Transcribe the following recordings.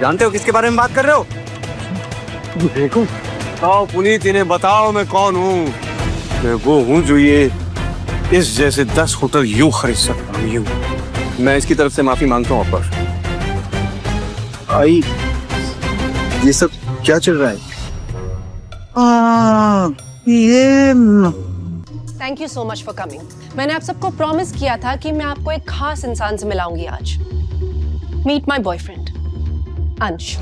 जानते हो किसके बारे में बात कर रहे हो? देखो, बताओ पुनीत, इन्हें बताओ मैं कौन हूँ। मैं वो हूँ जो ये इस जैसे 10 होटल यूं खरीद सकता हूँ, यूं। मैं इसकी तरफ से माफी मांगता हूँ ऊपर। आई, ये सब क्या चल रहा है? ये thank you so much for coming. मैंने आप सबको प्रॉमिस किया था कि मैं आपको एक खास इंसान से मिलाऊंगी आज। मीट माय बॉयफ्रेंड अंश।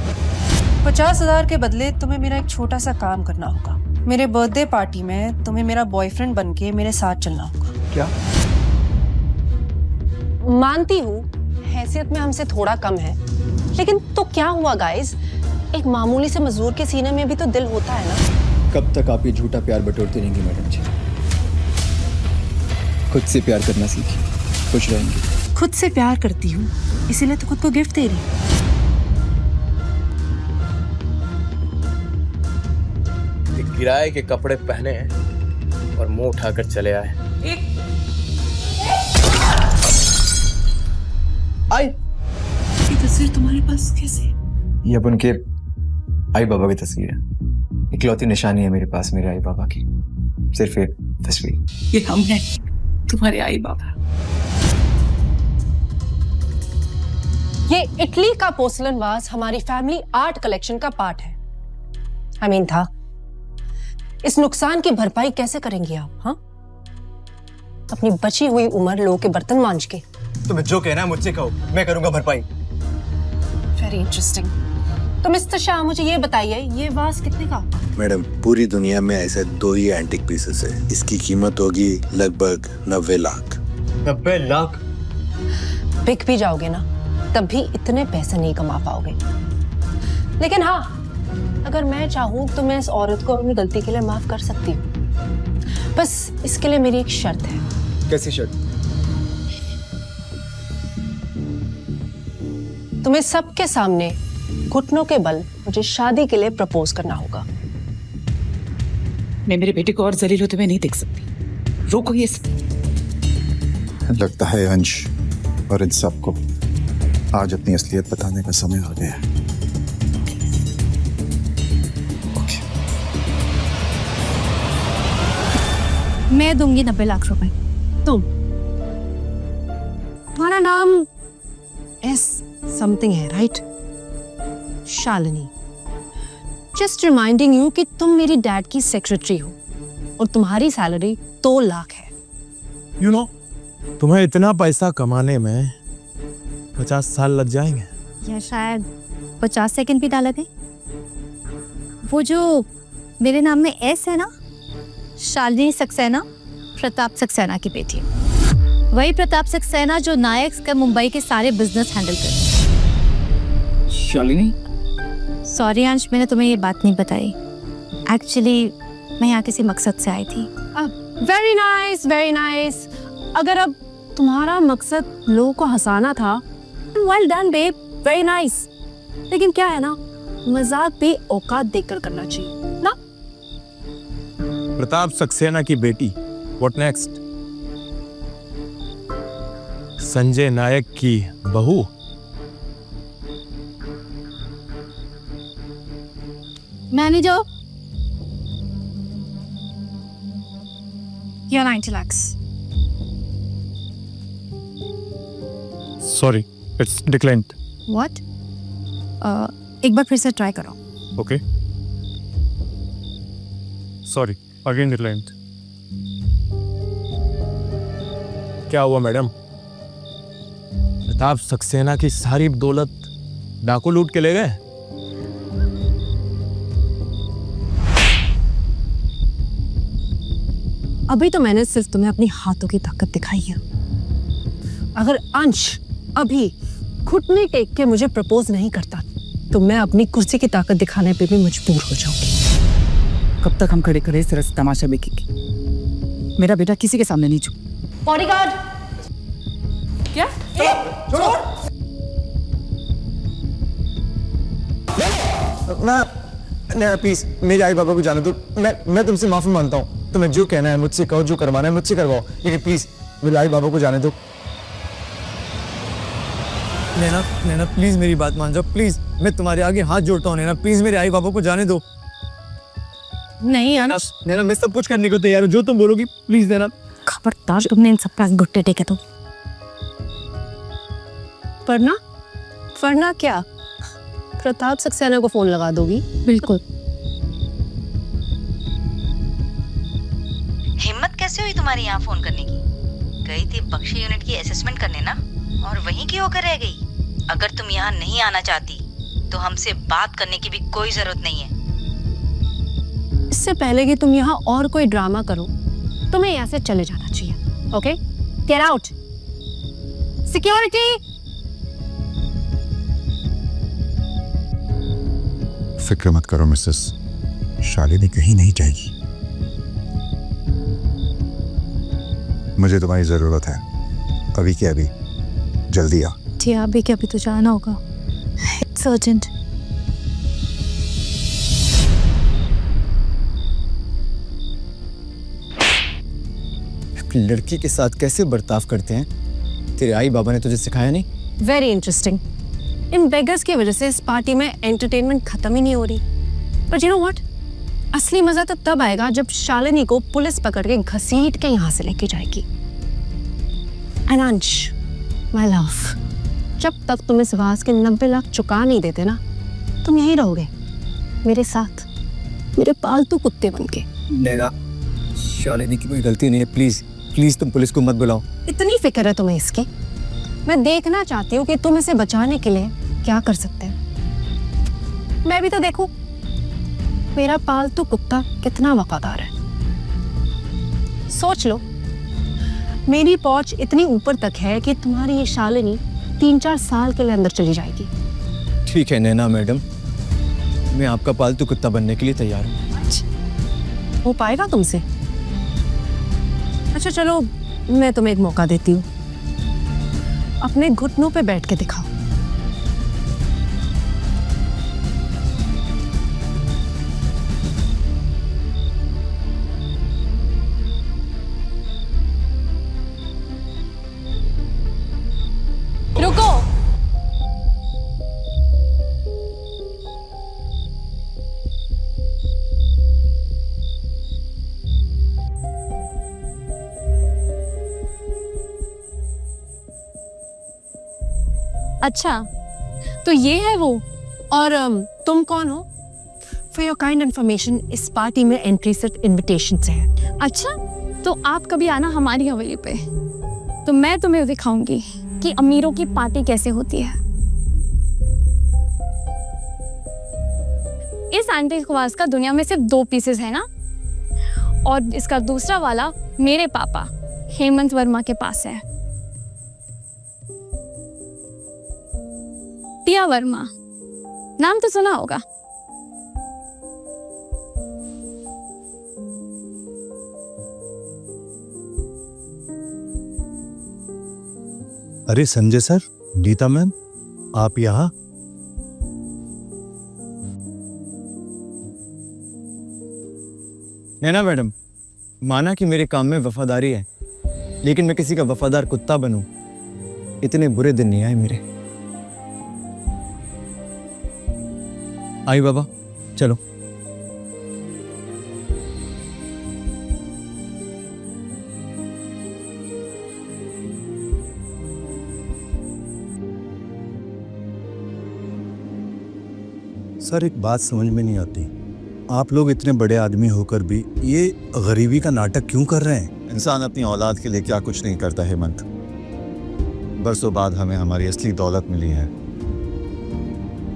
50,000 के बदले तुम्हें मेरा एक छोटा सा काम करना होगा। मेरे बर्थडे पार्टी में तुम्हें मेरा बॉयफ्रेंड बनके मेरे साथ चलना होगा। क्या? मानती हूँ हैसियत में हमसे थोड़ा कम है, लेकिन तो क्या हुआ गाइस, एक मामूली से मजदूर के सीने में भी तो दिल होता है ना। कब तक आप ये झूठा प्यार बटोरती रहेंगी मैडम जी? खुद से प्यार करना सीखिए, खुश रहेंगे। खुद से प्यार करती हूँ, इसीलिए तो खुद को गिफ्ट दे रही हूँ। किराए के कपड़े पहने और मुंह उठाकर चले आए। आई, ये तस्वीर तुम्हारे पास कैसे? ये अब उनके आई बाबा की तस्वीर है। इकलौती निशानी है मेरे पास मेरे आई बाबा की, सिर्फ एक तस्वीर। ये हम हैं, तुम्हारे आई बाबा। ये इटली का पोर्सलन वाज हमारी फैमिली आर्ट कलेक्शन का पार्ट है। आई मीन था। इस नुकसान की भरपाई कैसे करेंगे आप? हाँ, अपनी बची हुई उम्र लोगों के बर्तन मांज के। तुम्हें जो कहना है मुझसे कहो, मैं करूंगा भरपाई। Very interesting. तो मिस्टर शाह, मुझे ये बताइए, ये वाज कितने का? मैडम, पूरी दुनिया में ऐसे 2 ही एंटिक पीसेस है। इसकी कीमत होगी लगभग 90 लाख। 90 लाख? बिक भी जाओगे ना, तब भी इतने पैसे नहीं कमा पाओगे। लेकिन हाँ, अगर मैं चाहूँ तो मैं इस औरत को अपनी गलती के लिए माफ कर सकती हूँ। बस इसके लिए मेरी एक शर्त है। कैसी शर्त? तुम्हें सबके सामने घुटनों के बल मुझे शादी के लिए प्रपोज करना होगा। मैं मेरे बेटे को और जलील होते हुए नहीं देख सकती। रोको ये सब। लगता है अंश और इन सबको आज अपनी असलियत बताने का समय आ गया है। मैं दूंगी 90 लाख रुपए। तुम, तुम्हारा नाम एस समथिंग है, right? Shalini. Just reminding you कि तुम मेरी डैड की सेक्रेटरी हो और तुम्हारी सैलरी 2 लाख है। You know, तुम्हें इतना पैसा कमाने में 50 साल लग जाएंगे, या शायद 50 सेकंड भी डाला थे। वो जो मेरे नाम में एस है ना, शालिनी सक्सेना, प्रताप सक्सेना की बेटी। वही प्रताप सक्सेना जो नायक का मुंबई के सारे बिजनेस हैंडल कर। शालिनी? सॉरी अंश, मैंने तुम्हें ये बात नहीं बताई। एक्चुअली मैं यहाँ किसी मकसद से आई थी। Very nice, very nice. अगर अब तुम्हारा मकसद लोगों को हंसाना था, well done babe, very nice. लेकिन क्या है ना, मजाक भी औकात देखकर करना चाहिए ना। प्रताप सक्सेना की बेटी, व्हाट नेक्स्ट? संजय नायक की बहू? मैनेजर, ये 90 lakhs। Sorry, it's declined. What? एक बार फिर से ट्राई करो। Okay, sorry, again declined. क्या हुआ मैडम? प्रताप सक्सेना की सारी दौलत डाकू लूट के ले गए? अभी तो मैंने सिर्फ तुम्हें अपनी हाथों की ताकत दिखाई है। अगर अंश अभी घुटने टेक के मुझे प्रपोज नहीं करता, तो मैं अपनी कुर्सी की ताकत दिखाने पे भी मजबूर हो जाऊंगी। कब तक हम खड़े खड़े इस तरह से तमाशा देखेंगे? मेरा बेटा किसी के सामने नहीं झुक। बॉडीगार्ड। क्या? ना प्लीज, मेरे आई बाबा को जाने दो। मैं तुमसे माफी मांगता हूँ। तुम्हें जो कहना है मुझसे कहो, जो करवाना है मुझसे करवाओ, लेकिन प्लीज मेरे आई बाबा को जाने दो। नैना नैना प्लीज मेरी बात मान जाओ प्लीज, मैं तुम्हारे आगे हाथ जोड़ता हूँ नैना, प्लीज मेरे आई बाबा को जाने दो। नहीं आना, नैना मैं सब कुछ करने को तैयार हूँ, जो तुम बोलोगी प्लीज नैना। खबरदार तुमने इन सब का घुट्टे टेके तो। वरना क्या प्रताप सक्सेना को फोन लगा दोगी? बिल्कुल। हिम्मत कैसे हुई तुम्हारी यहाँ फोन करने की? गई थी बख्शी यूनिट की असेसमेंट करने ना, और वहीं की होकर रह गई। अगर तुम यहाँ नहीं आना चाहती तो हमसे बात करने की भी कोई जरूरत नहीं है। इससे पहले कि तुम यहाँ और कोई ड्रामा करो, तुम्हें यहाँ से चले जाना चाहिए। Okay, get out. सिक्योरिटी। फिक्र मत करो मिसेस, शालिनी कहीं नहीं जाएगी। मुझे तुम्हारी जरूरत है, अभी के अभी, जल्दी आ। जी अभी क्या, अभी तो जाना होगा, इट्स अर्जेंट। लड़की के साथ कैसे बर्ताव करते हैं, तेरे आई बाबा ने तुझे सिखाया नहीं? Very interesting. इन बेगर्स की वजह से इस पार्टी में एंटरटेनमेंट खत्म ही नहीं हो रही। पर यू नो व्हाट, असली मजा तो तब आएगा जब शालिनी को पुलिस पकड़ के घसीट के यहाँ से लेके जाएगी। एंड अंश, माय लव, जब तक तुम इस वास के 90 लाख चुका नहीं देते ना, तुम यहीं रहोगे मेरे साथ, मेरे पालतू कुत्ते बन के। नैना, शालिनी की कोई गलती नहीं है, प्लीज प्लीज तुम पुलिस को मत बुलाओ। इतनी फिक्र है तुम्हें इसकी? मैं देखना चाहती हूँ कि तुम इसे बचाने के लिए क्या कर सकते हैं। मैं भी तो देखूं मेरा पालतू कुत्ता कितना वफादार है। सोच लो, मेरी पहुंच इतनी ऊपर तक है कि तुम्हारी ये शालिनी 3-4 साल के लिए अंदर चली जाएगी। ठीक है नैना मैडम, मैं आपका पालतू कुत्ता बनने के लिए तैयार हूँ। हो पाएगा तुमसे? अच्छा चलो, मैं तुम्हें एक मौका देती हूँ, अपने घुटनों पे बैठ के दिखाओ। रुको। अच्छा, तो ये है वो। और तुम कौन हो? फॉर योर काइंड इन्फॉर्मेशन, इस पार्टी में एंट्री सिर्फ इनविटेशन से है। अच्छा, तो आप कभी आना हमारी हवेली पे, तो मैं तुम्हें दिखाऊंगी कि अमीरों की पार्टी कैसे होती है। इस एंटीक वाज का दुनिया में सिर्फ 2 पीसेस है ना, और इसका दूसरा वाला मेरे पापा हेमंत वर्मा के पास है। टिया वर्मा, नाम तो सुना होगा। अरे संजय सर, गीता मैम, आप यहाँ? नैना मैडम, माना कि मेरे काम में वफादारी है, लेकिन मैं किसी का वफादार कुत्ता बनूं, इतने बुरे दिन नहीं आए मेरे। आई बाबा, चलो। सर एक बात समझ में नहीं आती, आप लोग इतने बड़े आदमी होकर भी ये गरीबी का नाटक क्यों कर रहे हैं? इंसान अपनी औलाद के लिए क्या कुछ नहीं करता हेमंत। बरसों बाद हमें हमारी असली दौलत मिली है,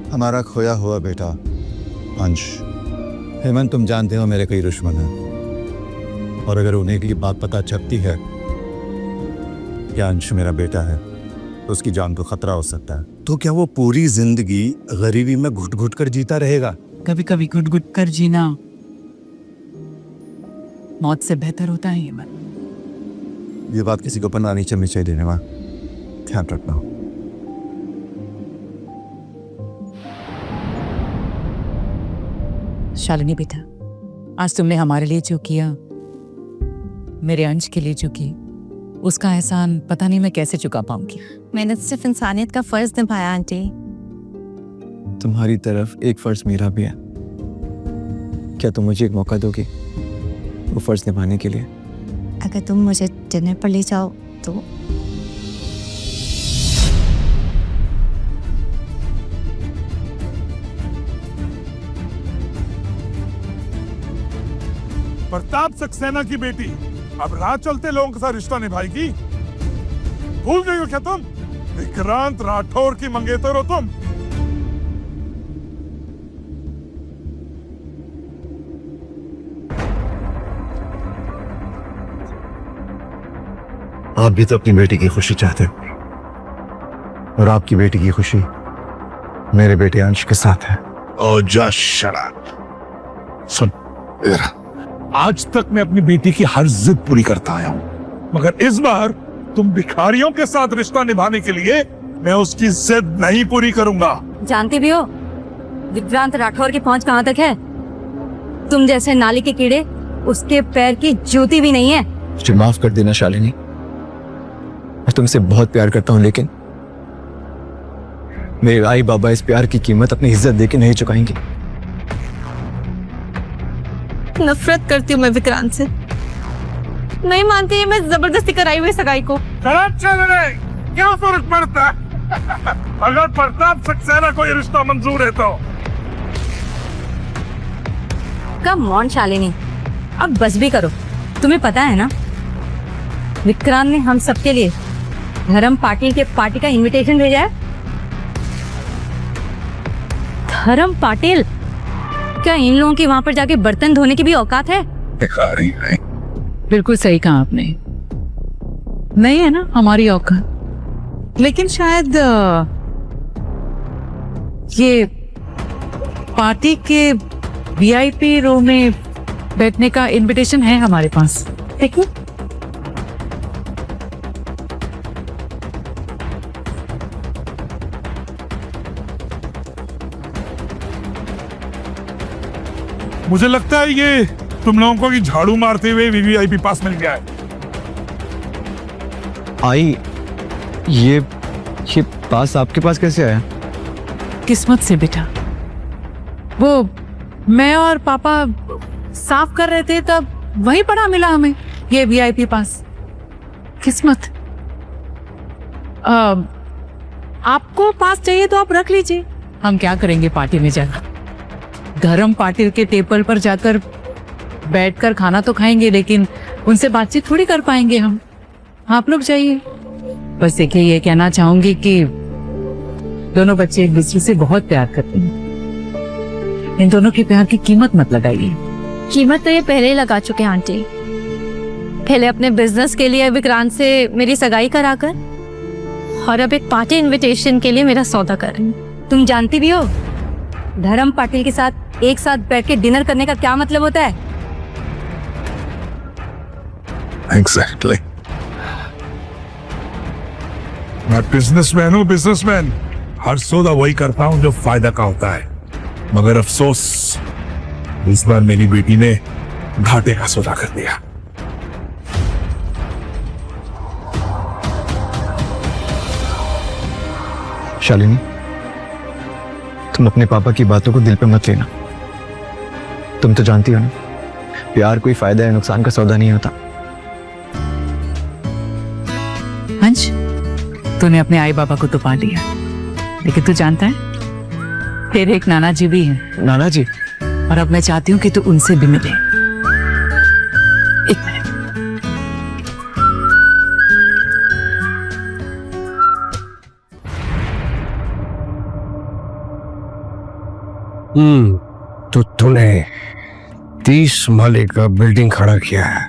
हमारा खोया हुआ बेटा अंश। हेमंत, तुम जानते हो मेरे कई दुश्मन हैं, और अगर उन्हें की बात पता चलती है कि अंश मेरा बेटा है तो उसकी जान को खतरा हो सकता है। तो क्या वो पूरी जिंदगी गरीबी में घुट घुट कर जीता रहेगा? कभी कभी घुट घुट कर जीना मौत से बेहतर होता है हेमंत। ये बात किसी को पता नहीं चलनी चाहिए, देने वाला ध्यान रखना। शालिनी बेटा, आज तुमने हमारे लिए जो किया, मेरे अंश के लिए जो की, उसका एहसान पता नहीं मैं कैसे चुका पाऊंगी। मैंने तो सिर्फ इंसानियत का फर्ज निभाया आंटी। तुम्हारी तरफ एक फर्ज मेरा भी है। क्या तुम मुझे एक मौका दोगी वो फर्ज निभाने के लिए? अगर तुम मुझे डिनर पर ले जाओ तो। प्रताप सक्सेना की बेटी अब राह चलते लोगों के साथ रिश्ता निभाएगी। भूल गई हो क्या तुम? विक्रांत राठौर की मंगेतर हो तुम। आप भी तो अपनी बेटी की खुशी चाहते हो, और आपकी बेटी की खुशी मेरे बेटे अंश के साथ है। ओ जा शराब। सुन इधर, आज तक मैं अपनी बेटी की हर जिद पूरी करता आया हूं, मगर इस बार तुम भिखारियों के साथ रिश्ता निभाने के लिए मैं उसकी जिद नहीं पूरी करूंगा। जानते भी हो विक्रांत राठौर की पहुंच कहां तक है? तुम जैसे नाली के कीड़े उसके पैर की जूती भी नहीं है। मुझे माफ कर देना शालिनी, मैं तुमसे बहुत प्यार करता हूं, लेकिन मेरे आई बाबा इस प्यार की कीमत अपनी इज्जत देके नहीं चुकाएंगे। नफरत करती हूँ मैं विक्रांत से। नहीं मानती मैं जबरदस्ती कराई हुई सगाई को। क्या फर्क पड़ता है? अगर प्रताप सक्सेना को ये रिश्ता मंजूर है तो। कम ऑन शालिनी, अब बस भी करो। तुम्हें पता है ना विक्रांत ने हम सबके लिए धर्म पाटिल के पार्टी का इनविटेशन भेजा है। धर्म पाटिल, क्या इन लोगों की वहां पर जाके बर्तन धोने की भी औकात है? बिल्कुल सही कहा आपने, नहीं है ना हमारी औकात। लेकिन शायद ये पार्टी के वीआईपी रूम में बैठने का इनविटेशन है हमारे पास। देखिए मुझे लगता है ये तुम लोगों को कि झाड़ू मारते हुए वीवीआईपी पास मिल गया है। आई, ये पास आपके पास कैसे आया? किस्मत से बेटा, वो मैं और पापा साफ कर रहे थे तब वहीं पड़ा मिला हमें ये वीआईपी पास। किस्मत। आपको पास चाहिए तो आप रख लीजिए, हम क्या करेंगे पार्टी में जाकर। धर्म पाटिल के टेबल पर जाकर बैठकर खाना तो खाएंगे, लेकिन उनसे बातचीत थोड़ी कर पाएंगे हम। आप लोग जाइए। बस देखिए, ये कहना चाहूंगी कि दोनों बच्चे एक दूसरे से बहुत प्यार करते हैं। इन दोनों के प्यार की कीमत मत लगाइए। कीमत तो ये पहले ही लगा चुके हैं आंटी। पहले अपने बिजनेस के लिए विक्रांत से मेरी सगाई कराकर, और अब एक पार्टी इनविटेशन के लिए मेरा सौदा कर रही हैं। तुम जानती भी हो धर्म पाटिल के साथ एक साथ बैठ के डिनर करने का क्या मतलब होता है? एग्जैक्टली। मैं बिजनेसमैन हूँ, बिजनेसमैन। हर सौदा वही करता हूँ जो फायदा का होता है, मगर अफसोस इस बार मेरी बेटी ने घाटे का सौदा कर दिया। शालिनी, तुम अपने पापा की बातों को दिल पे मत लेना। तुम तो जानती हो ना, प्यार कोई फायदा या नुकसान का सौदा नहीं होता। अंश, तूने अपने आई बाबा को तो पा लिया, लेकिन तू जानता है तेरे एक नाना जी भी हैं। नाना जी? और अब मैं चाहती हूँ कि तू उनसे भी मिले। एक मिनट। तो तूने 30 माले का बिल्डिंग खड़ा किया है,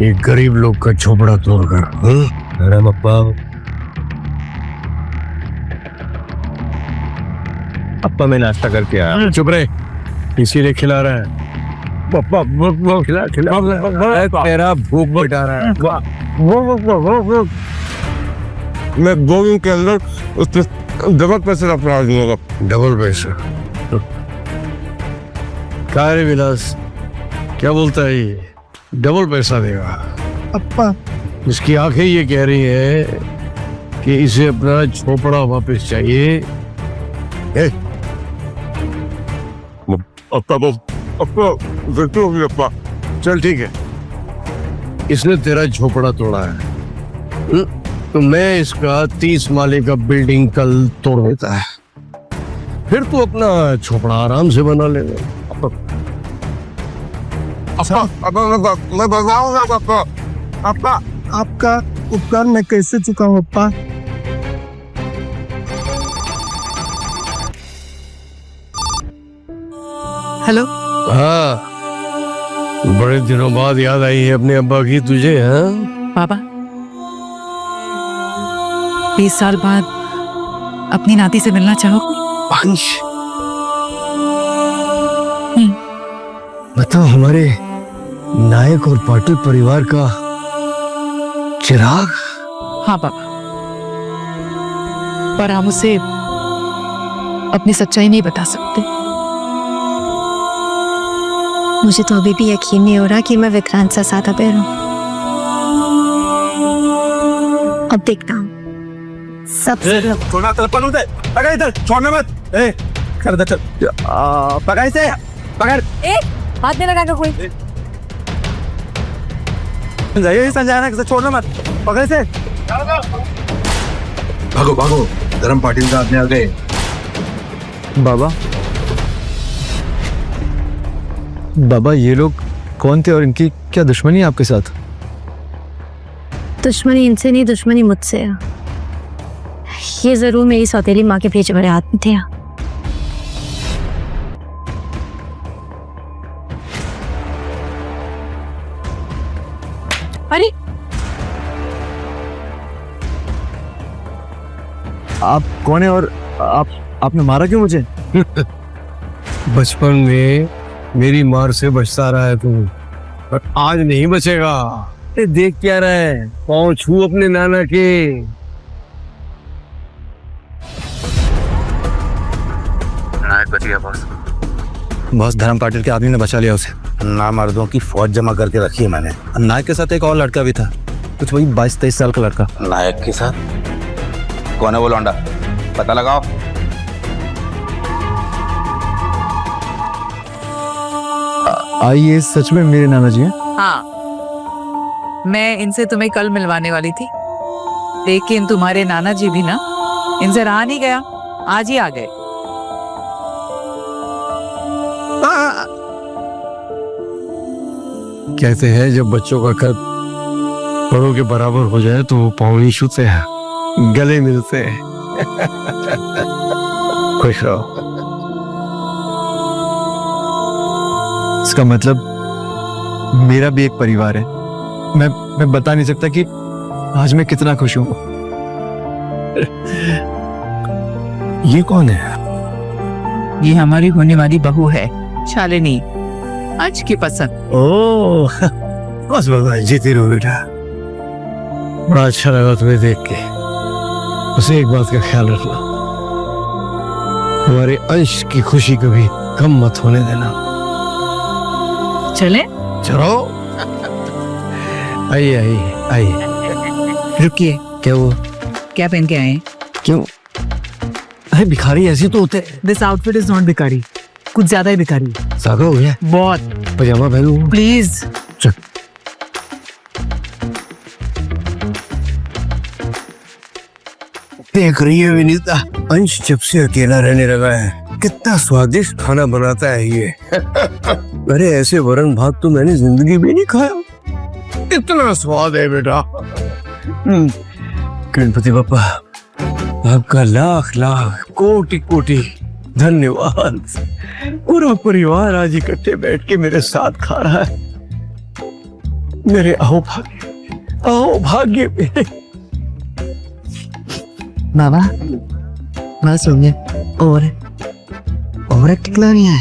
एक गरीब लोग का झोपड़ा तोड़कर। अरे पप्पा, पप्पा मैं नाश्ता करके आया। चुप रहे, इसीलिए खिला रहा है। पप्पा वो खिला तेरा भूख मिटा रहा है। वो मैं 2 दिन के अंदर उससे डबल पैसे अपना दूंगा। डबल पैसे? क्या रे विलास, क्या बोलता है ये? डबल पैसा देगा? अप्पा इसकी आंखें ये कह रही है कि इसे अपना झोपड़ा वापस चाहिए। अप्पा चल ठीक है, इसने तेरा झोपड़ा तोड़ा है, तो मैं इसका 30 माले का बिल्डिंग कल तोड़ देता है, फिर तू अपना झोपड़ा आराम से बना लेगा। मैं बताऊंगा अप्पा। अप्पा आपका उपकार मैं कैसे चुकाऊं अप्पा? हेलो। हाँ, बड़े दिनों बाद याद आई है अपने अब्बा की तुझे। हाँ पापा, 20 साल बाद अपनी नाती से मिलना चाहोगे? अंश, बताओ, हमारे नायक और पाटिल परिवार का चिराग। हाँ पापा, पर हम उसे अपनी सच्चाई नहीं बता सकते। मुझे तो अभी भी यकीन नहीं हो रहा कि मैं विक्रांत से साथ पैर हूं। अब देखता हूँ सब। छोड़ना तलपन उधर, पकड़ इधर, छोड़ना मत। कर दे, चल पकड़ इसे, पकड़। हाथ में लगा कोई। जाइए संजय, किसे छोड़ना मत, पकड़ इसे। भागो भागो, धर्म पाटिल का आदमी आ गए। बाबा, बाबा ये लोग कौन थे और इनकी क्या दुश्मनी है आपके साथ? दुश्मनी इनसे नहीं, दुश्मनी मुझसे है। ये जरूर मेरी सौतेली माँ के भेजे बड़े हाथ में थे। अरे आप कौन है और आपने मारा क्यों मुझे? बचपन में मेरी मार से बचता रहा है तू, पर आज नहीं बचेगा। देख क्या रहा है, पाँव छू अपने नाना के। नायक बच गया बॉस। बॉस, धर्म पाटिल के आदमी ने बचा लिया उसे। नामर्दों की फौज जमा करके रखी है मैंने। नायक के साथ एक और लड़का भी था, कुछ वही 22-23 साल का लड़का। नायक के साथ कौन है वो लौंडा? पता लगाओ। आइए, सच में मेरे नाना जी हैं? हाँ, मैं इनसे तुम्हें कल मिलवाने वाली थी, लेकिन तुम्हारे नाना जी भी ना इनसे रहा नहीं गया, आज ही आ गए। कहते हैं जब बच्चों का कद बड़ों के बराबर हो जाए तो वो पाँव नहीं छूते हैं, गले मिलते हैं। खुश रहो। इसका मतलब मेरा भी एक परिवार है। मैं बता नहीं सकता कि आज मैं कितना खुश हूं। ये कौन है? ये हमारी होने वाली बहू है, शालिनी, आज की पसंद। ओह, बस भगवान जीती रहो बेटा। बड़ा अच्छा लगा तुम्हें देख के। बस एक बात का ख्याल रखना, हमारे अंश की खुशी कभी कम मत होने देना। चले? चलो। आइए आइए आइए। रुकिए, क्या वो? क्या पहन के आए हैं? क्यों? अरे भिखारी ऐसे तो होते हैं। दिस आउटफिट इज नॉट भिखारी, कुछ ज्यादा ही भिखारी। सागा हो गया? बहुत। पजामा पहनूं? प्लीज। चल। देख रही है विनीता, अंश जब से अकेला रहने लगा है कितना स्वादिष्ट खाना बनाता है ये। अरे ऐसे वरण भात तो मैंने जिंदगी में नहीं खाया, इतना स्वाद है बेटा। गणपति बप्पा, आपका लाख लाख कोटि कोटि धन्यवाद। पूरा परिवार आज इकट्ठे बैठ के मेरे साथ खा रहा है। मेरे आओ भाग्य मेरे। बाबा बस हो गया। और टिकला नहीं है।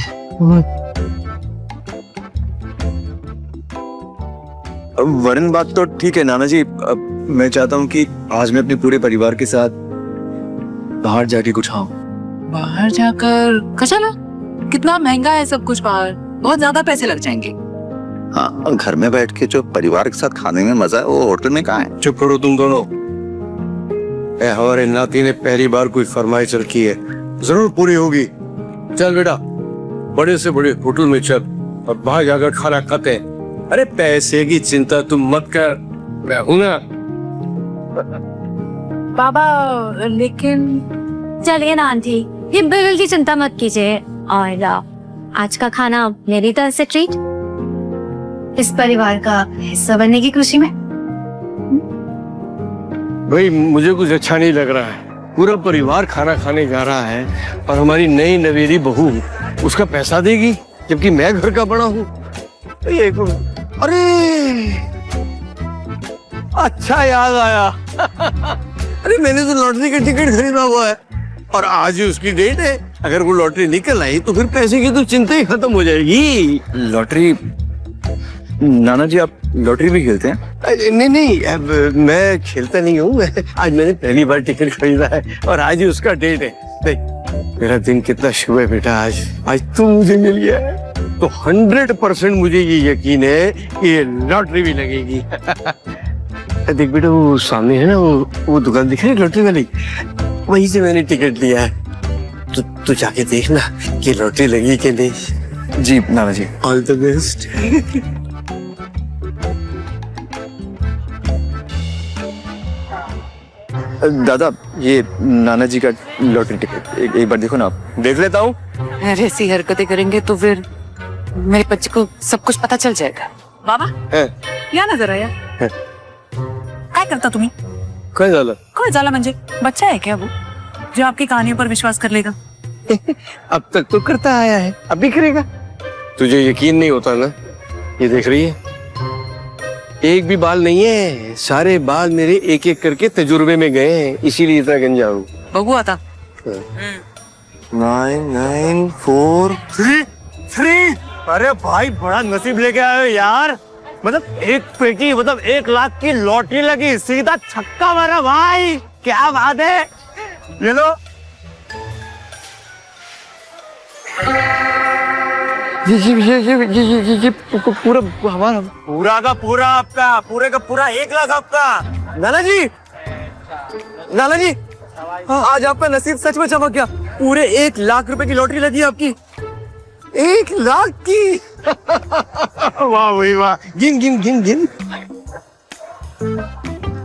वरन बात तो ठीक है नाना जी, मैं चाहता हूँ कि आज मैं अपने पूरे परिवार के साथ बाहर जाके कुछ खाऊं। बाहर जाकर? कचला, कितना महंगा है सब कुछ बाहर, बहुत ज्यादा पैसे लग जाएंगे। हाँ, घर में बैठ के जो परिवार के साथ खाने में मजा है वो होटल में कहाँ है? चुप करो तुम दोनों। हमारे नाती ने पहली बार कोई फरमाइश रखी है, जरूर पूरी होगी। चल बेटा, बड़े से बड़े होटल में चल और वहां जाकर खाना खाते हैं। अरे पैसे की चिंता तुम मत कर, मैं हूं ना। बाबा लेकिन चलिए ना आंटी, ये बिल की चिंता मत कीजिए। और आज का खाना मेरी तरफ से ट्रीट, इस परिवार का हिस्सा बनने की खुशी में। भाई मुझे कुछ अच्छा नहीं लग रहा है। पूरा परिवार खाना खाने जा रहा है और हमारी नई नवेली बहू उसका पैसा देगी, जबकि मैं घर का बड़ा हूँ। अरे अच्छा याद आया। अरे मैंने तो लॉटरी का टिकट खरीदा हुआ है और आज ही उसकी डेट है। अगर वो लॉटरी निकल आई तो फिर पैसे की तो चिंता ही खत्म हो जाएगी। लॉटरी? नाना जी आप लॉटरी भी खेलते हैं? नहीं नहीं, अब मैं खेलता नहीं हूँ। आज मैंने पहली बार टिकट खरीदा है और आज ही उसका डेट है। देख मेरा दिन कितना शुभ है बेटा। आज तू मुझे मिल गया है तो 100% मुझे ये यकीन है कि ये लॉटरी भी लगेगी। देख बेटा, वो सामने है ना, वो दुकान दिख रही है लॉटरी वाली, वहीं से मैंने टिकट लिया है। तो जाके देखना कि लॉटरी लगी कि नहीं। जी नाना जी। All the best. दादा ये नाना जी का लॉटरी टिकट एक बार देखो ना आप। देख लेता हूँ। अरे ऐसी हरकतें करेंगे तो फिर मेरे बच्चे को सब कुछ पता चल जाएगा। बाबा या नजर आया काय करता तुम्ही? काय झालं? काय झालं म्हणजे बच्चा है क्या वो जो आपकी कहानियों पर विश्वास कर लेगा? अब तक तो करता आया है, अब भी करेगा। तुझे यकीन नहीं होता ना? ये देख रही है, एक भी बाल नहीं है, सारे बाल मेरे एक एक करके तजुर्बे में गए हैं, इसीलिए इतना गंजा हूँ। बघू आता। 9943 अरे भाई बड़ा नसीब लेके आए हो यार। मतलब एक पेटी, मतलब 1 लाख की लॉटरी लगी, सीधा छक्का मारा भाई, क्या बात है। ये लो। ये पूरा हमारा, पूरा का पूरा आपका, पूरे का पूरा 1 लाख आपका। नाना जी, नाना जी, आज आपका नसीब सच में चमक गया। पूरे 1 लाख रुपए की लॉटरी लगी आपकी। 1 लाख की। वाह भाई वाह। गिन गिन गिन गिन।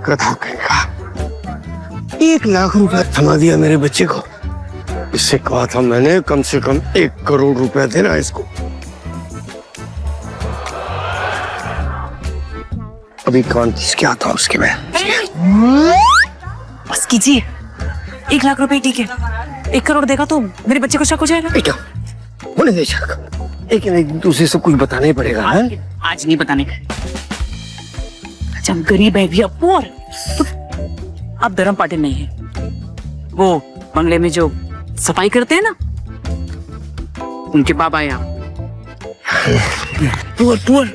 कथा कहेगा 1 लाख रुपया थमा दिया मेरे बच्चे को। इससे कहा था मैंने कम से कम 1 करोड़ रुपया देना इसको। अभी कौन क्या था उसके में। बस कीजिए, 1 लाख रुपए ठीक है, 1 करोड़ देगा तो मेरे बच्चे को शक हो जाएगा। बेटा होने दे शक, लेकिन दूसरे सब कुछ बताना ही पड़ेगा। आज नहीं बताने का। जब गरीब है भैया पुअर, तो अब धर्म पाटिल नहीं है, वो बंगले में जो सफाई करते हैं ना, उनके बाबा है आप। पुअर।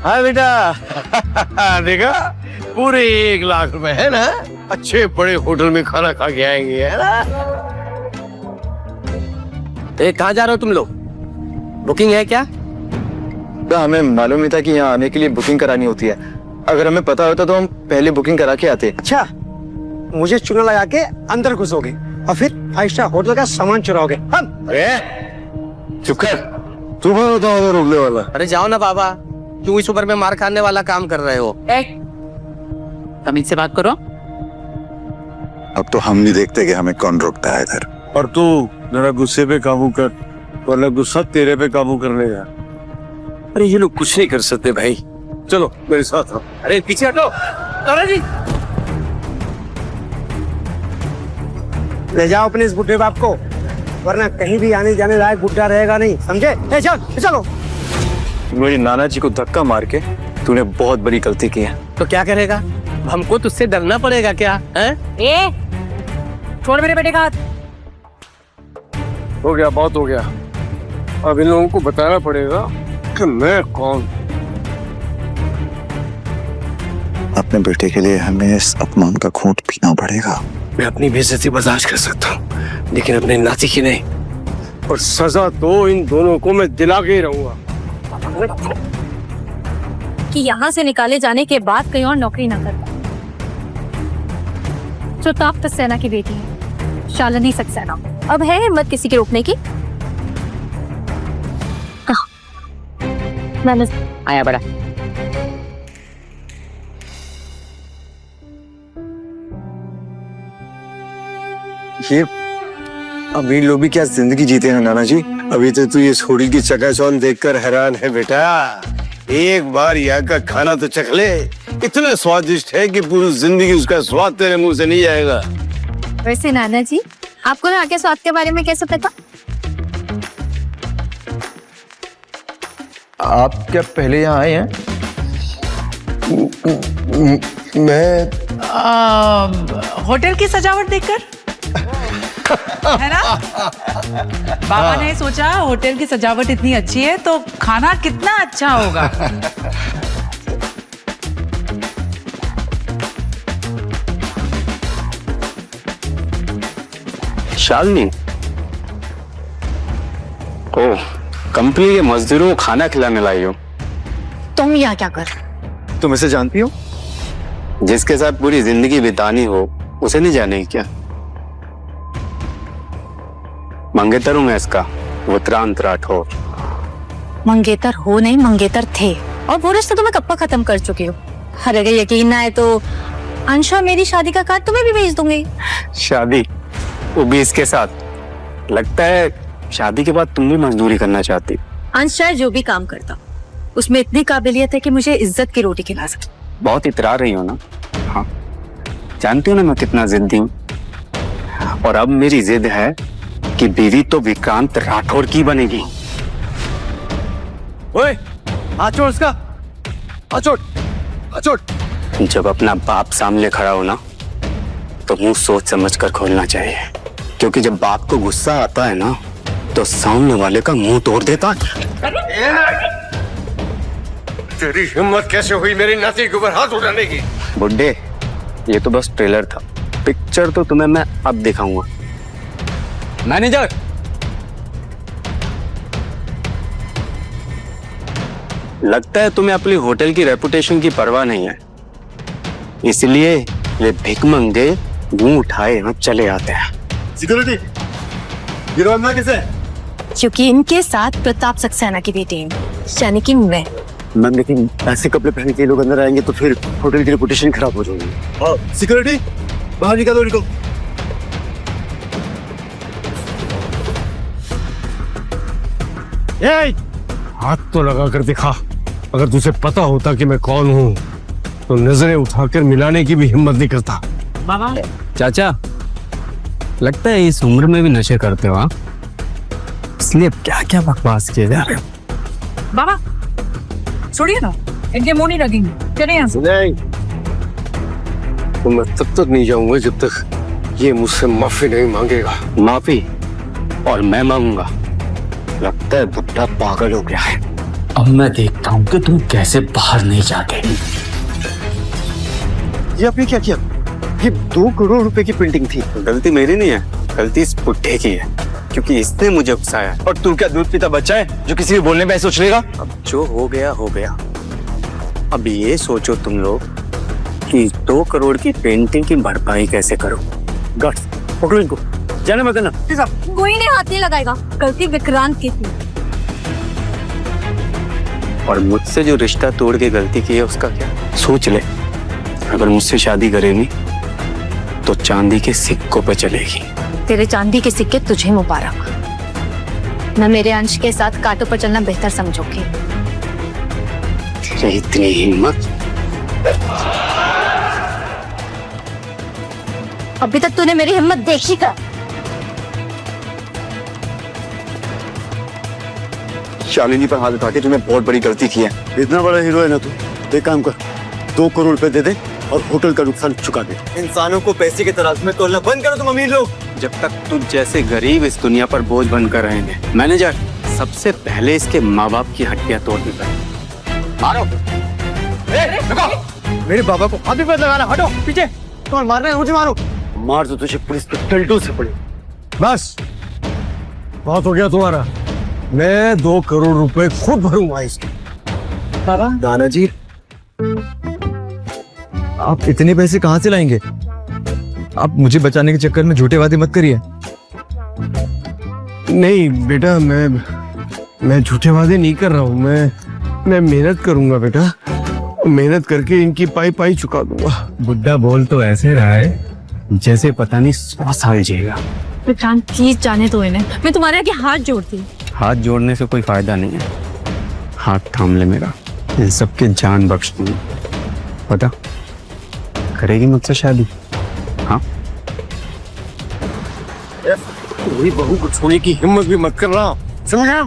हाँ बेटा, देखा पूरे 1 लाख रुपए है ना, अच्छे बड़े होटल में खाना खा के आएंगे, है ना। कहाँ जा रहे हो तुम लोग? बुकिंग है क्या? तो हमें मालूम ही था कि यहाँ आने के लिए बुकिंग करानी होती है। अगर हमें पता होता तो हम पहले बुकिंग करा के आते। अच्छा, मुझे चुना लगा के अंदर घुसोगे और फिर 5 स्टार होटल का सामान चुराओगे। हम चुप कर, तुम्हें बताओ रुकने वाला। अरे जाओ ना बाबा, क्यों इस उम्र में मार खाने वाला काम कर रहे हो? तमीज से बात करो। अब तो हम नहीं देखते कि हमें कौन रोकता है इधर। और तू जरा गुस्से पे काबू कर, वरना गुस्सा तेरे पे काबू कर लेगा। अरे ये लोग कुछ नहीं कर सकते भाई, चलो मेरे साथ आओ। अरे पीछे हटो। जी ले जाओ अपने इस बुढ़े बाप को, वरना कहीं भी आने जाने लायक बुढ़ा रहेगा नहीं, समझे? चलो। मेरी नाना जी को धक्का मार के तूने बहुत बड़ी गलती की है। तो क्या करेगा? हमको तुझसे डरना पड़ेगा क्या? ए, छोड़ मेरे बेटे का हाथ। हो गया, बहुत हो गया। अब इन लोगों को बताना पड़ेगा कि मैं कौन। अपने बेटे के लिए हमें इस अपमान का घूंट पीना पड़ेगा। मैं अपनी बेइज्जती बर्दाश्त कर सकता हूँ, लेकिन अपने नाती की नहीं। और सजा तो इन दोनों को मैं दिला के ही रहूंगा। कि यहाँ से निकाले जाने के बाद कहीं और नौकरी ना करता। प्रताप सक्सेना की बेटी है शालिनी सक्सेना। अब है हिम्मत किसी के रोकने की? मैंने आया बड़ा। ये अमीर लोग भी क्या जिंदगी जीते हैं नाना जी। अभी तो ये छोड़ी की चकाचौंध देखकर हैरान है बेटा। एक बार यहाँ का खाना तो चख ले, इतना स्वादिष्ट है कि पूरी जिंदगी उसका स्वाद तेरे मुंह से नहीं जाएगा। वैसे नाना जी, आपको यहाँ के स्वाद के बारे में कैसे पता? आप क्या पहले यहाँ आए हैं? मैं होटल की सजावट देखकर है ना? बाबा ने सोचा होटल की सजावट इतनी अच्छी है तो खाना कितना अच्छा होगा। शालिनी, ओह, कंपनी के मजदूरों को खाना खिलाने लाई हो। तुम यहाँ क्या कर? तुम इसे जानती हो? जिसके साथ पूरी जिंदगी बितानी हो उसे नहीं जाने क्या? मंगेतर हूं मैं इसका, उत्तरांत राठौर। मंगेतर हो नहीं, मंगेतर थे, और वो रिश्ता तुम्हें कब का खत्म कर चुके हो। अरे अगर यकीन ना आए तो अंशा मेरी शादी का कार्ड तुम्हें भी भेज दूंगी। शादी, वो भी इसके साथ? लगता है शादी के बाद तुम भी मजदूरी करना चाहती। अंश चाहे जो भी काम करता, उसमें इतनी काबिलियत है कि मुझे इज्जत की रोटी खिला सके। बहुत इतरा रही हो ना? हाँ, जानती हो ना मैं कितना जिद्दी हूँ। और अब मेरी जिद है कि बीवी तो विक्रांत राठौर की बनेगी। ओए, हाथ छोड़ उसका, हाथ छोड़, हाथ छोड़। जब अपना बाप सामने खड़ा हो ना तो मुंह सोच समझ कर खोलना चाहिए, क्योंकि जब बाप को गुस्सा आता है ना तो सामने वाले का मुंह तोड़ देता है। तेरी हिम्मत कैसे हुई मेरी नाती के ऊपर हाथ उठाने की? बुड्ढे, ये तो बस ट्रेलर था, पिक्चर तो तुम्हें मैं अब दिखाऊंगा। मैनेजर, लगता है तुम्हें अपनी होटल की रेपुटेशन की परवाह नहीं है, इसलिए ये भिखमंगे मुंह उठाए यहाँ चले आते हैं। सिक्योरिटी, ये रोना किसे? क्योंकि इनके साथ प्रताप सक्सेना की बेटी है, यानी कि मैं। मैम, लेकिन ऐसे कपड़े पहन के लोग अंदर आएंगे तो फिर होटल की रेपुटेशन खराब हो जाएगी। सिक्योरिटी, बाहर निकालो इनको। हाथ तो लगा कर दिखा। अगर तुझे पता होता कि मैं कौन हूँ तो नजरें उठाकर मिलाने की भी हिम्मत नहीं करता। बाबा, चाचा, लगता है इस उम्र में भी नशे करते हो, हाँ? इसलिए क्या क्या बकवास किए जा रहे हो। बाबा छोड़िए ना, इनके मुंह नहीं लगेंगे, चले यहाँ से। नहीं, तो मैं तब तक नहीं जाऊंगा जब तक ये मुझसे माफी नहीं मांगेगा। माफी? और मैं मांगूंगा? लगता है बुड्ढा पागल हो गया है। अब मैं देखता हूँ कि तुम कैसे बाहर नहीं जाते। ये आपने क्या किया? ये 2 करोड़ रुपए की प्रिंटिंग थी। गलती मेरी नहीं है, गलती इस बुड्ढे की है, क्योंकि इसने मुझे उकसाया। और तू क्या दूध पीता बच्चा है जो किसी भी बोलने पे सोच लेगा? अब जो हो गया हो गया। अब ये सोचो तुम लोग कि 2 करोड़ की पेंटिंग की भरपाई कैसे करो। गट्स, पकड़ो इनको, जाना मत करना। कोई ने हाथ नहीं लगाएगा, गलती विक्रांत की थी। और मुझसे जो रिश्ता तोड़ के गलती की है उसका क्या? सोच ले, अगर मुझसे शादी करेगी तो चांदी के सिक्कों पे चलेगी। तेरे चांदी के सिक्के तुझे मुबारक। मैं मेरे अंश के साथ कांटों पर चलना बेहतर समझूंगी। तेरी इतनी हिम्मत? अभी तक तूने मेरी हिम्मत देखी का? शालिनी पर हाथ उठा के तूने बहुत बड़ी गलती की है। इतना बड़ा हीरो है ना तू, एक काम कर, 2 करोड़ रुपए दे दे और होटल का नुकसान चुका दे। इंसानों को पैसे के तराजू में तोलना बंद करो तुम अमीर लोग। जब तक तुझ जैसे गरीब इस दुनिया पर बोझ बनकर रहेंगे। मैनेजर, सबसे पहले इसके माँ बाप की हड्डियां तोड़नी पड़ेगी। मारो। मेरे बाबा को हाथ भी मत लगाना, हटो पीछे। कौन मार रहे हैं? मुझे मारो। मार तो तुझे पुलिस के टल्टू से पड़ी। बस, बहुत हो गया तुम्हारा। मैं 2 करोड़ रुपए खुद भरूंगा इसके। बाबा, नाना जी, आप इतने पैसे कहाँ से लाएंगे? आप मुझे बचाने के चक्कर में झूठे वादे मत करिए। नहीं बेटा, मैं झूठे वादे नहीं कर रहा हूँ। मैं मेहनत करूंगा बेटा, मेहनत करके इनकी पाई पाई चुका दूंगा। बुड्ढा बोल तो ऐसे रहा है जैसे पता नहीं 100 साल जिएगा। प्लीज जाने दो इन्हें, मैं तुम्हारे आगे हाथ जोड़ती हूँ। हाथ जोड़ने से कोई फायदा नहीं है, हाथ थाम ले मेरा, इन सबके जान बख्श दूंगी। पता करेगी मुझसे शादी? हाँ, वही बहू को छोड़ने की हिम्मत भी मत कर रहा, समझा?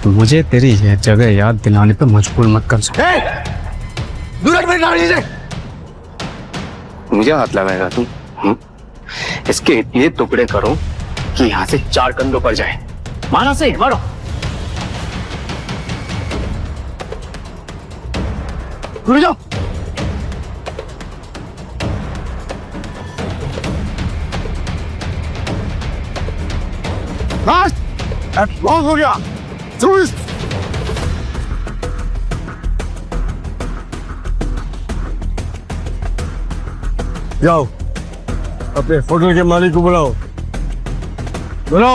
मुझे तेरी यह जगह याद दिलाने पे मजबूर मत कर। मुझे हाथ लगाएगा तुम? इसके इतने टुकड़े करो कि यहाँ से 4 कंधों पर जाए। मारो से मारो। रुक जाओ। बहुत हो गया। जाओ अपने होटल के मालिक को बुलाओ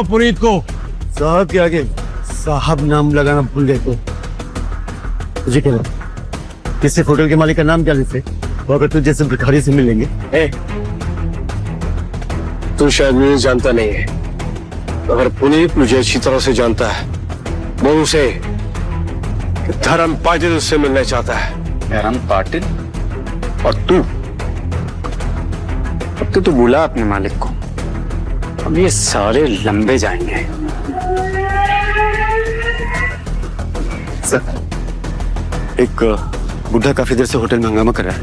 पुनीत को। साहब के आगे साहब नाम लगाना भूल गए तो तुझे क्या लगा? किसी होटल के मालिक का नाम क्या लेते? वो अगर तुझे जैसे भिखारी से मिलेंगे। तू शायद मुझे जानता नहीं है, अगर पुनीत मुझे अच्छी तरह से जानता है, वो उसे धर्म पाटिल से मिलना चाहता है। धर्म पाटिल? और तू? अब तो तू बुला अपने मालिक को, अब ये सारे लंबे जाएंगे। सर, एक बुढ़ा काफी देर से होटल में हंगामा कर रहा है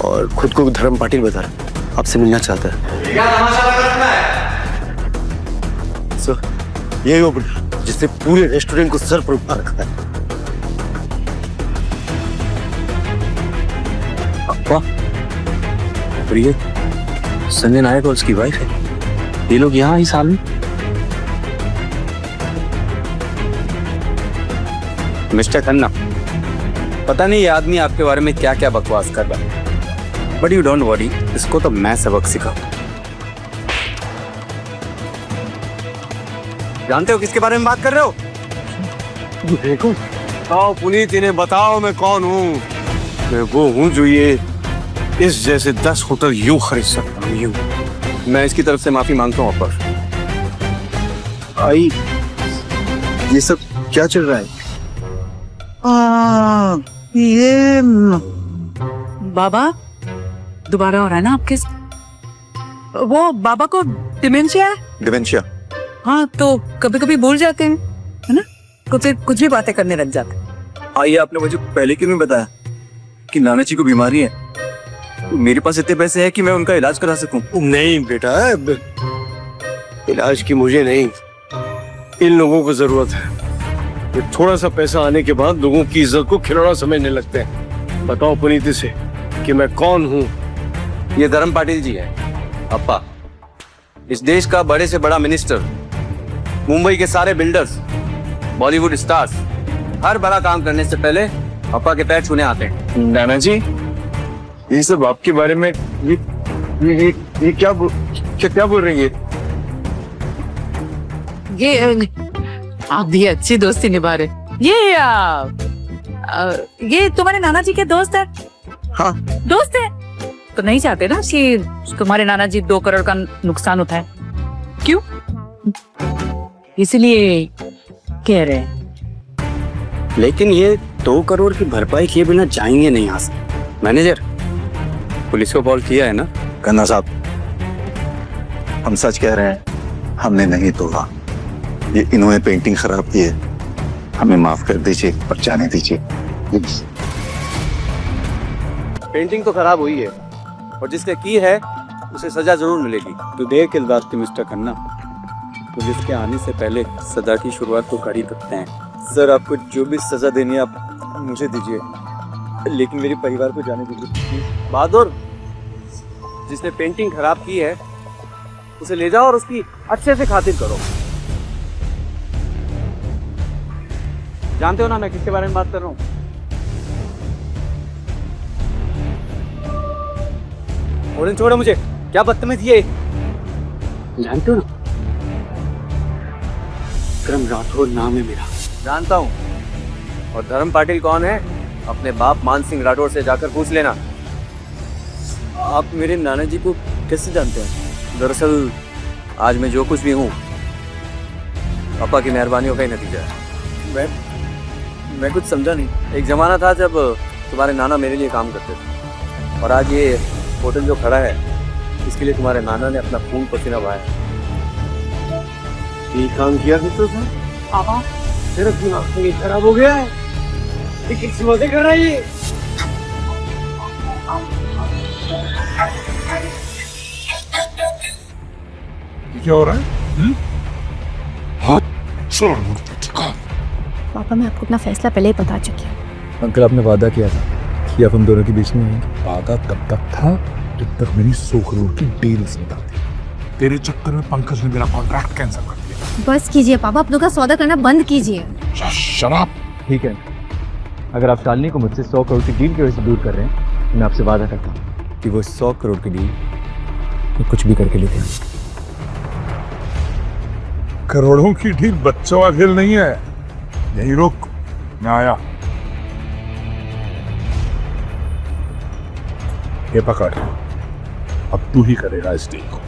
और खुद को धर्म पाटिल बता रहा है, आपसे मिलना चाहता है। सर, यही वो बुढ़ा जिसने पूरे रेस्टोरेंट को सर पर उठा रखा है। प्रिय संजय नायक और उसकी वाइफ है, ये लोग यहाँ इस हाल में? मिस्टर खन्ना, पता नहीं ये आदमी आपके बारे में क्या क्या बकवास कर रहा है, बट यू डोंट वरी, इसको तो मैं सबक सिखा। जानते हो किसके बारे में बात कर रहे हो? देखो, बताओ पुनीत, इन्हें बताओ मैं कौन हूँ। मैं वो हूँ जो ये इस जैसे 10 होटल यूं खरीद सकता हूँ, यूं। मैं इसकी तरफ से माफी मांगता हूँ अपर। आई, ये सब क्या चल रहा है? ये बाबा दोबारा हो रहा है ना आपके? वो बाबा को डिमेंशिया है? डिमेंशिया? हाँ, तो कभी कभी भूल जाते हैं, है ना? कुछ भी बातें करने लग जाते हैं। आइए, आपने मुझे पहले क्यों नहीं बताया कि नाना जी को बीमारी है? मेरे पास इतने पैसे हैं कि मैं उनका इलाज करा सकूं। नहीं बेटा, इलाज की मुझे नहीं, इन लोगों को जरूरत है। ये थोड़ा सा पैसा आने के बाद लोगों की इज्जत को खिलौना समझने लगते हैं। बताओ पुनीत से कि मैं कौन हूँ। ये धर्म पाटिल जी है, अप्पा, इस देश का बड़े से बड़ा मिनिस्टर, मुंबई के सारे बिल्डर्स, बॉलीवुड स्टार्स, हर बड़ा काम करने से पहले अप्पा के पैर छूने आते हैं। नाना जी, ये सब आपके बारे में ये क्या बोल रही है? ये आप भी अच्छी दोस्ती निभा रहे। ये तुम्हारे नाना जी के दोस्त है? हाँ, दोस्त है तो नहीं चाहते ना कि तुम्हारे नाना जी 2 करोड़ का नुकसान उठाए? क्यों? इसलिए कह रहे हैं। लेकिन ये 2 करोड़ की भरपाई किए बिना जाएंगे नहीं यहाँ से। मैनेजर, पुलिस को कॉल किया है ना? खन्ना साहब, हम सच कह रहे हैं, हमने नहीं तोड़ा। ये इन्होंने पेंटिंग खराब की है, हमें माफ कर दीजिए और जाने दीजिए। पेंटिंग तो खराब हुई है और जिसने की है उसे सजा जरूर मिलेगी। तो देर किस बात की मिस्टर खन्ना, पुलिस के आने से पहले सजा की शुरुआत तो कर ही सकते हैं। सर, आपको जो भी सजा देनी है आप मुझे दीजिए, लेकिन मेरे परिवार को जाने दीजिए। बहादुर, जिसने पेंटिंग खराब की है उसे ले जाओ और उसकी अच्छे से खातिर करो। जानते हो ना मैं किसके बारे में बात कर रहा हूँ? छोड़ो छोड़ो मुझे, क्या बदतमीज ये। जानते हो ना, विक्रम राठौर नाम है मेरा। जानता हूँ। और धर्म पाटिल कौन है? अपने बाप मान सिंह राठौर से जाकर पूछ लेना। आप मेरे नाना जी को कैसे जानते हैं? दरअसल आज मैं जो कुछ भी हूँ पापा की मेहरबानियों का ही नतीजा है। मैं कुछ समझा नहीं। एक जमाना था जब तुम्हारे नाना मेरे लिए काम करते थे, और आज ये होटल जो खड़ा है इसके लिए तुम्हारे नाना ने अपना खून पसीना बहाया। ये काम किया करते थे पापा? तेरा दिमाग तो खराब हो गया है? ये किस मजे कर रहा है ये? क्या हो रहा है? हाथ छोड़। पापा मैं आपको अपना फैसला पहले ही बता चुकी हूँ। अंकल आपने वादा किया था कि आप हम दोनों के बीच में आएंगे। वादा तब तक था जब तक मेरी 100 करोड़ की डील नहीं थी। तेरे चक्कर में पंकज ने मेरा कॉन्ट्रैक्ट कैंसिल कर दिया। बस कीजिए पापा, अपनों का सौदा करना बंद कीजिए। शराब। ठीक है, अगर आप शालिनी को मुझसे 100 करोड़ की डील की वजह से दूर कर रहे हैं, मैं आपसे वादा करता हूँ कि वो 100 करोड़ की डील कुछ भी करके लेते हैं। करोड़ों की डील बच्चों का खेल नहीं है। यही रुक, मैं आया। ये पकड़, अब तू ही करेगा इस डील को।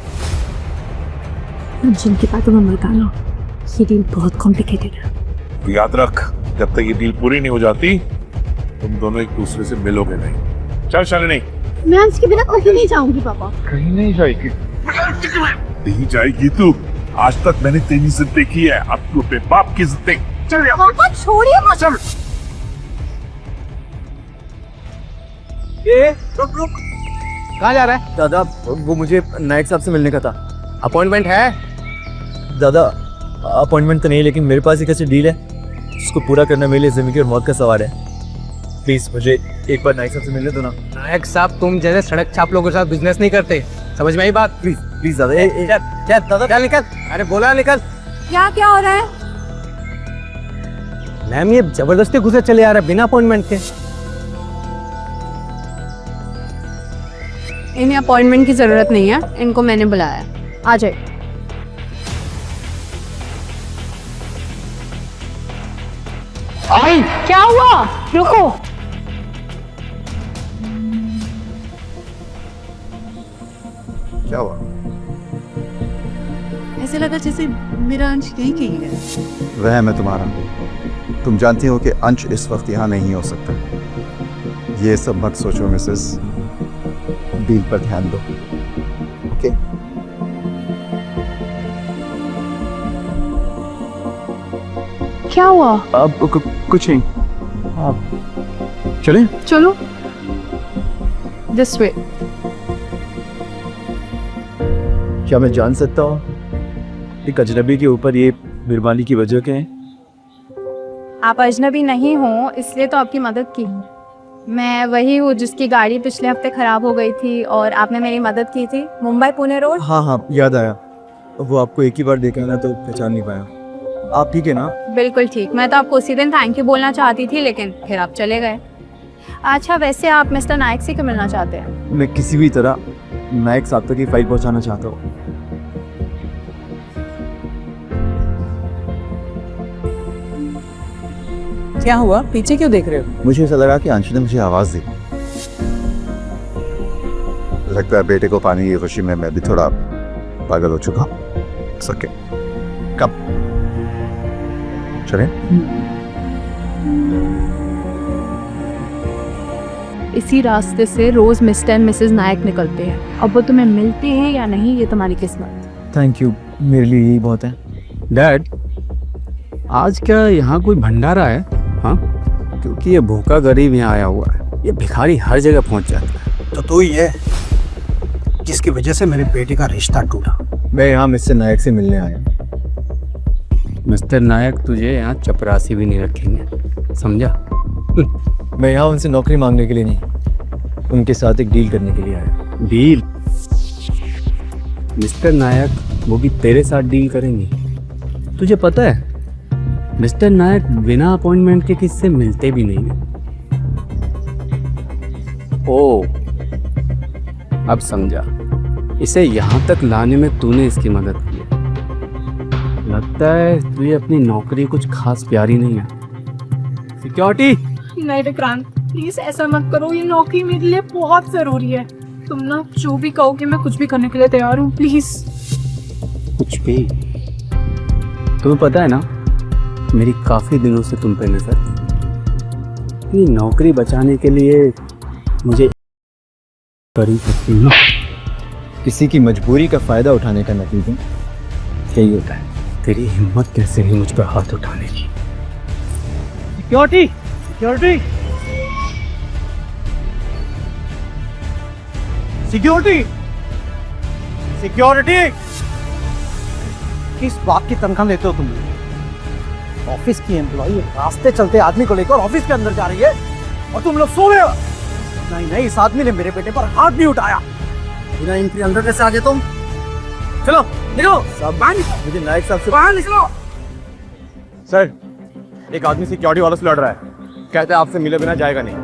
जिनकी बातों में मत आना, ये डील बहुत कॉम्प्लिकेटेड है। याद रख, जब तक ये डील पूरी नहीं हो जाती तुम दोनों एक दूसरे से मिलोगे नहीं। चल शालिनी। मैं इसके बिना कहीं नहीं जाऊंगी पापा। कहीं नहीं जाएगी। नहीं जाएगी तू। आज तक मैंने तेरी इज्जत देखी है, अब तू अपने बाप की इज्जत देख। चल पापा छोड़िए मत। चल। रुक रुक, कहाँ जा रहा है? दादा वो मुझे नायक साहब से मिलने का था। अपॉइंटमेंट है? दादा अपॉइंटमेंट तो नहीं, लेकिन मेरे पास एक ऐसी डील है उसको पूरा करना मेरे लिए जिंदगी और मौत का सवाल है। प्लीज मुझे एक बार नायक साहब से मिलने दो ना। नायक साहब तुम जैसे सड़क छाप लोगों के साथ बिजनेस नहीं करते, समझ में आई बात? प्लीज प्लीज दादा। क्या दादा? चल निकल। अरे बोला निकल। क्या हो रहा है? मैम ये जबरदस्ती घुसे चले आ रहा है बिना अपॉइंटमेंट के। इन्हें अपॉइंटमेंट की जरूरत नहीं है, इनको मैंने बुलाया। आ जाए। क्या हुआ? रुको। क्या हुआ? ऐसे लगा जैसे मेरा अंश कहीं कहीं है। वह मैं तुम्हारा। तुम जानती हो कि अंश इस वक्त यहाँ नहीं हो सकता। ये सब मत सोचो मिसेस, डील पर ध्यान दो। ओके? क्या हुआ? अब कुछ नहीं, आप चलें? चलो दिस वे। क्या मैं जान सकता हूँ एक अजनबी के ऊपर ये मेहरबानी की वजह क्या है? आप अजनबी नहीं हो इसलिए तो आपकी मदद की। मैं वही हूँ जिसकी गाड़ी पिछले हफ्ते खराब हो गई थी और आपने मेरी मदद की थी, मुंबई पुणे रोड। हाँ याद आया। वो आपको एक ही बार देखा ना तो पहचान नहीं पाया। आप ठीक है ना? बिल्कुल ठीक। मैं तो आपको उसी दिन थैंक यू बोलना चाहती थी, लेकिन फिर आप चले गए। अच्छा वैसे आप मिस्टर नायक से क्यों मिलना चाहते हैं? मैं किसी भी तरह नायक साहब तक की फाइल पहुंचाना चाहता हूँ। क्या हुआ? पीछे क्यों देख रहे हो? मुझे ऐसा लगा कि अंशु ने मुझे आवाज दी। लगता है बेटे को पाने की खुशी में मैं भी थोड़ा पागल हो चुका। सके कब चले? इसी रास्ते से रोज मिस्टर एंड मिसेस नायक निकलते हैं। अब वो तुम्हें मिलते हैं या नहीं ये तुम्हारी किस्मत। थैंक यू, मेरे लिए यही बहुत है। डैड आज क्या यहाँ कोई भंडारा है? हाँ, क्योंकि ये भूखा गरीब यहाँ आया हुआ है। ये भिखारी हर जगह पहुँच जाता है। तो तू ही है जिसकी वजह से मेरे बेटे का रिश्ता टूटा। मैं यहाँ मिस्टर नायक से मिलने आया। मिस्टर नायक तुझे यहाँ चपरासी भी नहीं रखेंगे, समझा? मैं यहाँ उनसे नौकरी मांगने के लिए नहीं, उनके साथ एक डील करने के लिए आया। डील? मिस्टर नायक वो भी तेरे साथ डील करेंगे? तुझे पता है मिस्टर नायक बिना अपॉइंटमेंट के किससे मिलते भी नहीं है। ओ अब समझा, इसे यहाँ तक लाने में तूने इसकी मदद की है। लगता है तुझे अपनी नौकरी कुछ खास प्यारी नहीं है। सिक्योरिटी। नहीं विक्रांत, प्लीज ऐसा मत करो, ये नौकरी मेरे लिए बहुत जरूरी है। तुम ना जो भी कहोगे मैं कुछ भी करने के लिए तैयार हूँ, प्लीज। कुछ भी? तुम्हें पता है ना, मेरी काफी दिनों से तुम पे नजर। अपनी नौकरी बचाने के लिए मुझे कर ही सकती हूँ। किसी की मजबूरी का फायदा उठाने का नतीजा यही होता है। तेरी हिम्मत कैसे हुई मुझ पर हाथ उठाने की? Security, security, security, security. किस बात की तनख्वाह लेते हो तुम? ऑफिस की एम्प्लॉई रास्ते चलते आदमी को लेकर ऑफिस के अंदर जा रही है और तुम लोग सो रहे हो। नहीं नहीं, इस आदमी ने मेरे बेटे पर हाथ भी उठाया। बिना एंट्री अंदर कैसे आ गए तुम? चलो निकलो सब। मुझे नायक साहब से बाहर निकलो। सर, एक आदमी सिक्योरिटी वालों से लड़ रहा है, कहते हैं आपसे मिले बिना जाएगा नहीं।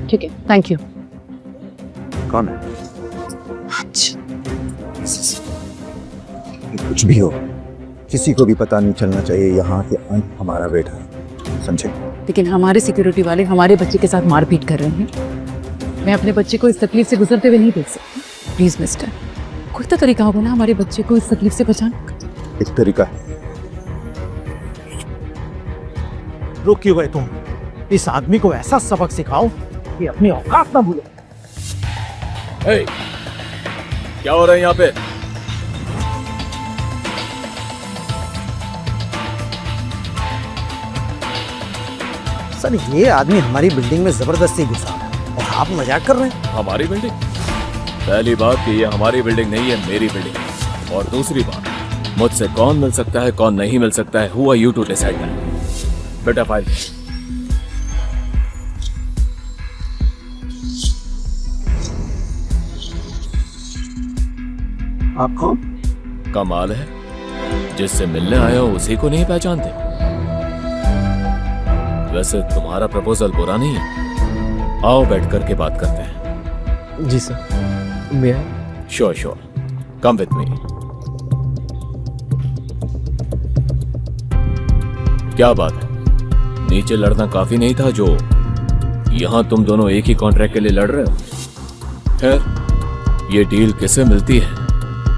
ठीक है, थैंक यू। कौन है? कुछ भी हो, किसी को भी पता नहीं चलना चाहिए यहाँ के अंत हमारा बेटा है, समझे? लेकिन हमारे सिक्योरिटी वाले हमारे बच्चे के साथ मारपीट कर रहे हैं। मैं अपने बच्चे को इस तकलीफ से गुजरते हुए नहीं देख सकती। प्लीज मिस्टर, कोई तो तरीका होगा ना हमारे बच्चे को इस तकलीफ से बचाने का। एक तरीका है। रुक क्यों गए तुम? इस आदमी को ऐसा सबक सिखाओ कि अपनी औकात ना भूले। क्या हो रहा है यहाँ पे? सर, ये आदमी हमारी बिल्डिंग में जबरदस्ती घुसा है और आप मजाक कर रहे हैं। हमारी बिल्डिंग? पहली बात कि ये हमारी बिल्डिंग नहीं है, मेरी बिल्डिंग है। और दूसरी बात, मुझसे कौन मिल सकता है कौन नहीं मिल सकता है, who are you to decide that? बेटा फाइल। आप कौन? कमाल है, जिससे मिलने आया हो उसी को नहीं पहचानते। वैसे तुम्हारा प्रपोजल बुरा नहीं है, आओ बैठ करके बात करते हैं। जी सर, मैं sure sure, come with me. क्या बात है, नीचे लड़ना काफी नहीं था जो यहां तुम दोनों एक ही कॉन्ट्रैक्ट के लिए लड़ रहे हो? खैर, ये डील किसे मिलती है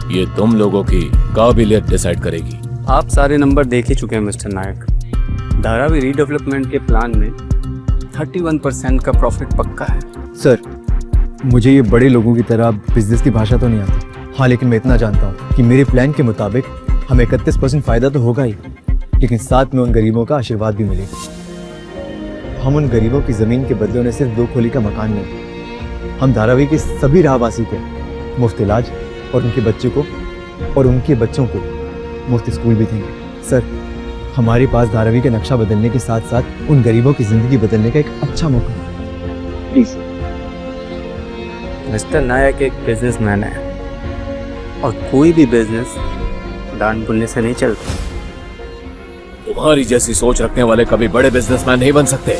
ये तुम लोगों की काबिलियत डिसाइड करेगी। आप सारे नंबर देख ही चुके हैं मिस्टर नायक। धारावी रीडेवलपमेंट के प्लान में 31% का प्रॉफिट पक्का है। सर, मुझे ये बड़े लोगों की तरह बिजनेस की भाषा तो नहीं आती। हाँ, लेकिन मैं इतना जानता हूँ कि मेरे प्लान के मुताबिक हमें 31% फायदा तो होगा ही, लेकिन साथ में उन गरीबों का आशीर्वाद भी मिलेगा। हम उन गरीबों की ज़मीन के बदले उन्हें सिर्फ 2 खोली का मकान नहीं, हम धारावी के सभी राहवासी को मुफ्त इलाज और उनके बच्चे को और उनके बच्चों को मुफ्त स्कूल भी देंगे। सर, हमारे पास धारावी का नक्शा बदलने के साथ साथ उन गरीबों की जिंदगी बदलने का एक अच्छा मौका है। प्लीज। मिस्टर नायक एक बिजनेसमैन है और कोई भी बिजनेस दान पुण्य से नहीं चलता। तुम्हारी जैसी सोच रखने वाले कभी बड़े बिजनेसमैन नहीं बन सकते।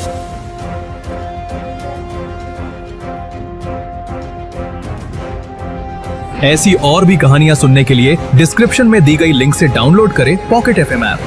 ऐसी और भी कहानियां सुनने के लिए डिस्क्रिप्शन में दी गई लिंक से डाउनलोड करें पॉकेट FM ऐप।